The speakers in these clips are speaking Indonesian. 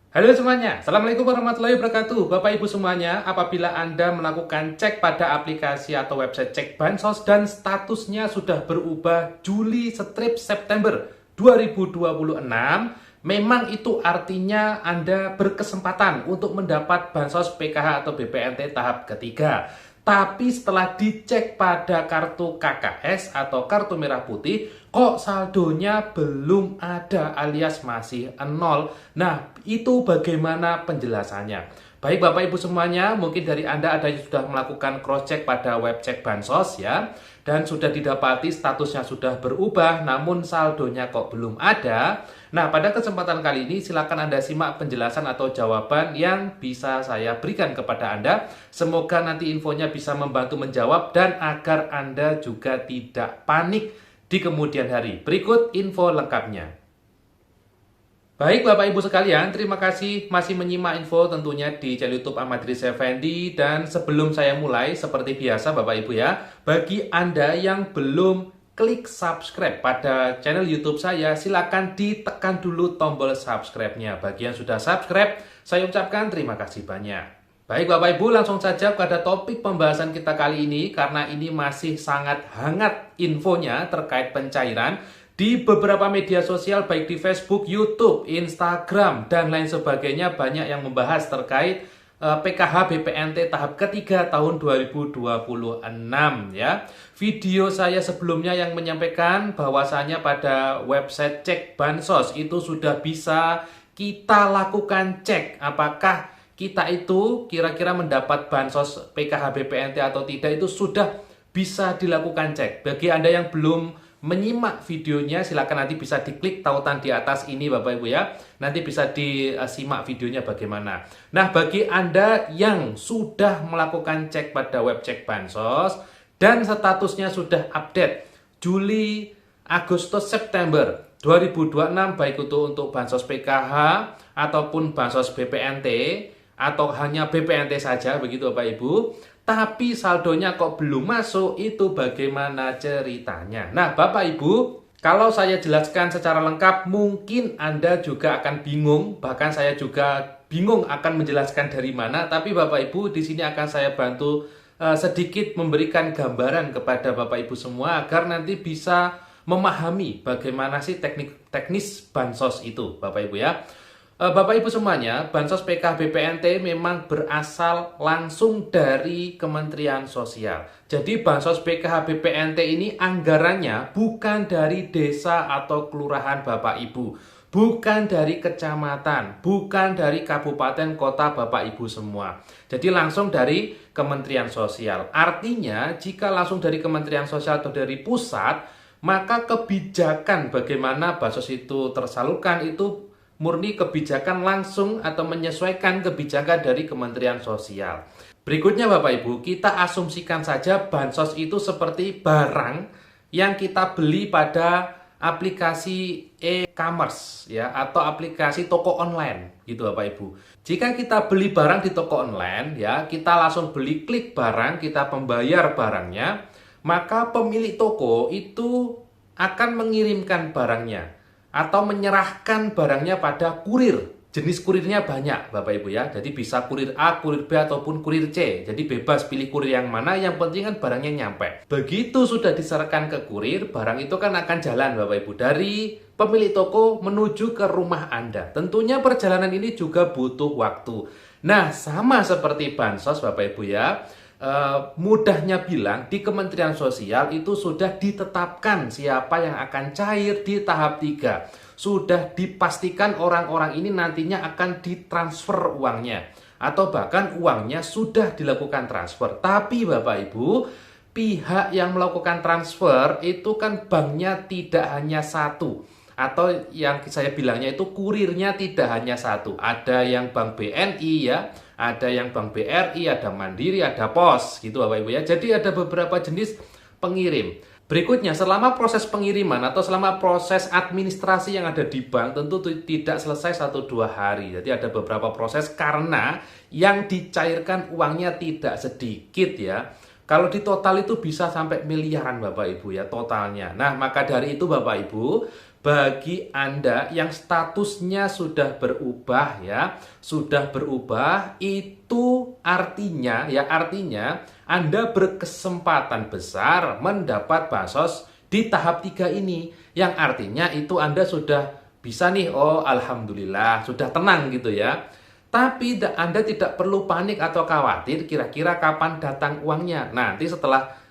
Halo semuanya, Assalamualaikum warahmatullahi wabarakatuh. Bapak Ibu semuanya, apabila Anda melakukan cek pada aplikasi atau website cek bansos dan statusnya sudah berubah Juli strip September 2026, memang itu artinya Anda berkesempatan untuk mendapat bansos PKH atau BPNT tahap ketiga. Tapi setelah dicek pada kartu KKS atau kartu merah putih, kok saldonya belum ada alias masih nol. Nah, itu bagaimana penjelasannya? Baik Bapak Ibu semuanya, mungkin dari Anda ada yang sudah melakukan cross check pada web cek bansos ya, dan sudah didapati statusnya sudah berubah, namun saldonya kok belum ada. Nah, pada kesempatan kali ini silakan Anda simak penjelasan atau jawaban yang bisa saya berikan kepada Anda. Semoga nanti infonya bisa membantu menjawab dan agar Anda juga tidak panik di kemudian hari. Berikut info lengkapnya. Baik Bapak Ibu sekalian, terima kasih masih menyimak info tentunya di channel YouTube Ahmad Riz Effendi. Dan sebelum saya mulai, seperti biasa Bapak Ibu ya, bagi Anda yang belum klik subscribe pada channel YouTube saya, silakan ditekan dulu tombol subscribe-nya. Bagi yang sudah subscribe, saya ucapkan terima kasih banyak. Baik Bapak Ibu, langsung saja pada topik pembahasan kita kali ini, karena ini masih sangat hangat infonya terkait pencairan di beberapa media sosial baik di Facebook, YouTube, Instagram, dan lain sebagainya. Banyak yang membahas terkait PKH BPNT tahap ketiga tahun 2026 ya. Video saya sebelumnya yang menyampaikan bahwasanya pada website cek bansos itu sudah bisa kita lakukan cek apakah kita itu kira-kira mendapat bansos PKH BPNT atau tidak, itu sudah bisa dilakukan cek. Bagi Anda yang belum menyimak videonya, silakan nanti bisa diklik tautan di atas ini Bapak Ibu ya. Nanti bisa disimak videonya bagaimana. Nah, bagi Anda yang sudah melakukan cek pada web cek bansos dan statusnya sudah update Juli, Agustus, September 2026, baik itu untuk bansos PKH ataupun bansos BPNT atau hanya BPNT saja begitu Bapak Ibu, tapi saldonya kok belum masuk, itu bagaimana ceritanya? Nah, Bapak Ibu, kalau saya jelaskan secara lengkap, mungkin Anda juga akan bingung, bahkan saya juga bingung akan menjelaskan dari mana, tapi Bapak Ibu di sini akan saya bantu sedikit memberikan gambaran kepada Bapak Ibu semua agar nanti bisa memahami bagaimana sih teknis bansos itu, Bapak Ibu ya. Bapak Ibu semuanya, bansos PKH BPNT memang berasal langsung dari Kementerian Sosial. Jadi bansos PKH BPNT ini anggarannya bukan dari desa atau kelurahan Bapak Ibu, bukan dari kecamatan, bukan dari kabupaten kota Bapak Ibu semua. Jadi langsung dari Kementerian Sosial. Artinya jika langsung dari Kementerian Sosial atau dari pusat, maka kebijakan bagaimana bansos itu tersalurkan itu murni kebijakan langsung atau menyesuaikan kebijakan dari Kementerian Sosial. Berikutnya Bapak Ibu, kita asumsikan saja bansos itu seperti barang yang kita beli pada aplikasi e-commerce ya, atau aplikasi toko online gitu Bapak Ibu. Jika kita beli barang di toko online ya, kita langsung beli, klik barang, kita membayar barangnya, maka pemilik toko itu akan mengirimkan barangnya atau menyerahkan barangnya pada kurir. Jenis kurirnya banyak Bapak Ibu ya. Jadi bisa kurir A, kurir B, ataupun kurir C. Jadi bebas pilih kurir yang mana, yang penting kan barangnya nyampe. Begitu sudah diserahkan ke kurir, barang itu kan akan jalan Bapak Ibu dari pemilik toko menuju ke rumah Anda. Tentunya perjalanan ini juga butuh waktu. Nah, sama seperti bansos Bapak Ibu ya. Mudahnya bilang di Kementerian Sosial itu sudah ditetapkan siapa yang akan cair di tahap 3. Sudah dipastikan orang-orang ini nantinya akan ditransfer uangnya, atau bahkan uangnya sudah dilakukan transfer. Tapi Bapak Ibu, pihak yang melakukan transfer itu kan banknya tidak hanya satu, atau yang saya bilangnya itu kurirnya tidak hanya satu. Ada yang bank BNI ya, ada yang bank BRI, ada Mandiri, ada POS gitu Bapak Ibu ya. Jadi ada beberapa jenis pengirim. Berikutnya, selama proses pengiriman atau selama proses administrasi yang ada di bank tentu tidak selesai 1-2 hari. Jadi ada beberapa proses karena yang dicairkan uangnya tidak sedikit ya. Kalau di total itu bisa sampai miliaran Bapak Ibu ya totalnya. Nah, maka dari itu Bapak Ibu, Bagi Anda yang statusnya sudah berubah ya, sudah berubah, itu artinya Anda berkesempatan besar mendapat bansos di tahap 3 ini. Yang artinya itu Anda sudah bisa nih, oh alhamdulillah, sudah tenang gitu ya. Tapi Anda tidak perlu panik atau khawatir kira-kira kapan datang uangnya. Nanti setelah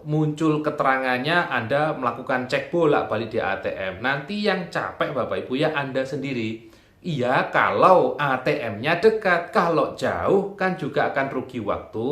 muncul keterangannya, Anda melakukan cek bolak-balik di ATM. Nanti yang capek Bapak Ibu ya Anda sendiri. Iya, kalau ATM-nya dekat, kalau jauh kan juga akan rugi waktu,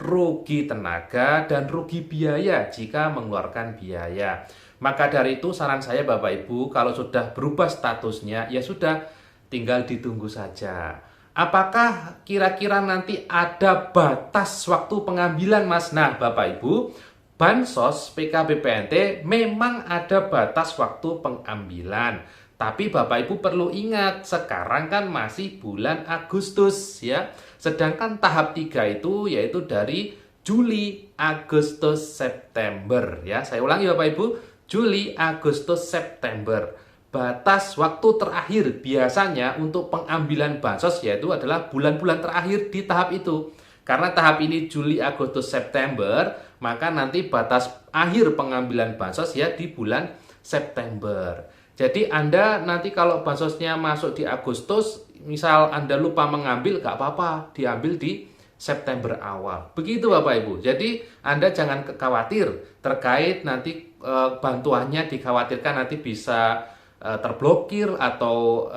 rugi tenaga, dan rugi biaya jika mengeluarkan biaya. Maka dari itu saran saya Bapak Ibu, kalau sudah berubah statusnya, ya sudah, tinggal ditunggu saja. Apakah kira-kira nanti ada batas waktu pengambilan, Mas? Nah, Bapak Ibu, Bansos PKBPNT memang ada batas waktu pengambilan. Tapi Bapak Ibu perlu ingat, sekarang kan masih bulan Agustus ya. Sedangkan tahap 3 itu yaitu dari Juli, Agustus, September ya. Saya ulangi Bapak Ibu, Juli, Agustus, September. Batas waktu terakhir biasanya untuk pengambilan bansos yaitu adalah bulan-bulan terakhir di tahap itu. Karena tahap ini Juli, Agustus, September, maka nanti batas akhir pengambilan bansos ya di bulan September. Jadi Anda nanti kalau bansosnya masuk di Agustus, misal Anda lupa mengambil, gak apa-apa, diambil di September awal. Begitu Bapak Ibu. Jadi Anda jangan khawatir terkait nanti bantuannya, dikhawatirkan nanti bisa terblokir atau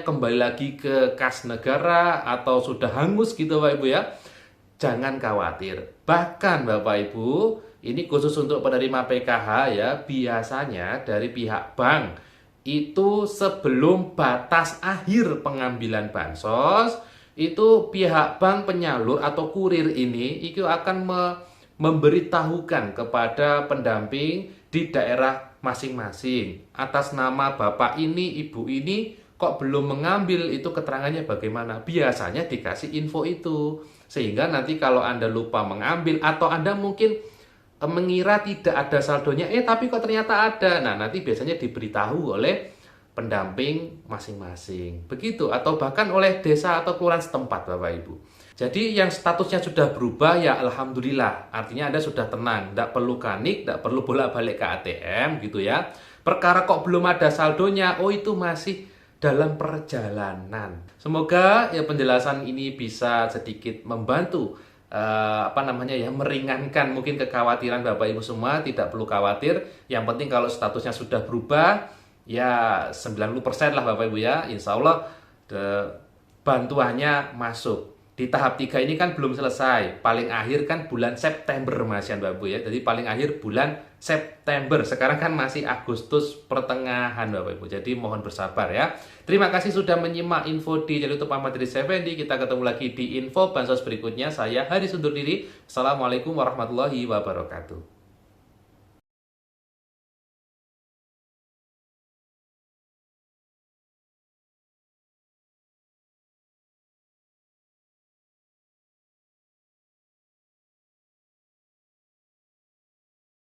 kembali lagi ke kas negara atau sudah hangus gitu Bapak Ibu ya. Jangan khawatir. Bahkan Bapak Ibu, ini khusus untuk penerima PKH ya, biasanya dari pihak bank itu sebelum batas akhir pengambilan bansos, itu pihak bank penyalur atau kurir ini itu akan memberitahukan kepada pendamping di daerah masing-masing atas nama bapak ini, ibu ini kok belum mengambil, itu keterangannya bagaimana. Biasanya dikasih info itu, sehingga nanti kalau Anda lupa mengambil atau Anda mungkin mengira tidak ada saldonya, tapi kok ternyata ada, nah nanti biasanya diberitahu oleh pendamping masing-masing begitu, atau bahkan oleh desa atau kelurahan setempat Bapak Ibu. Jadi yang statusnya sudah berubah ya alhamdulillah, artinya Anda sudah tenang, tidak perlu panik, tidak perlu bolak-balik ke ATM gitu ya. Perkara kok belum ada saldonya, oh itu masih dalam perjalanan. Semoga ya penjelasan ini bisa sedikit membantu meringankan mungkin kekhawatiran Bapak Ibu semua. Tidak perlu khawatir, yang penting kalau statusnya sudah berubah ya 90% lah Bapak Ibu ya, insya Allah bantuannya masuk. Di tahap 3 ini kan belum selesai, paling akhir kan bulan September Mas Bapak Ibu ya. Jadi paling akhir bulan September. Sekarang kan masih Agustus pertengahan Bapak Ibu. Jadi mohon bersabar ya. Terima kasih sudah menyimak info di channel YouTube Ahmad Idris Effendi. Kita ketemu lagi di info bansos berikutnya. Saya Haris undur diri. Assalamualaikum warahmatullahi wabarakatuh.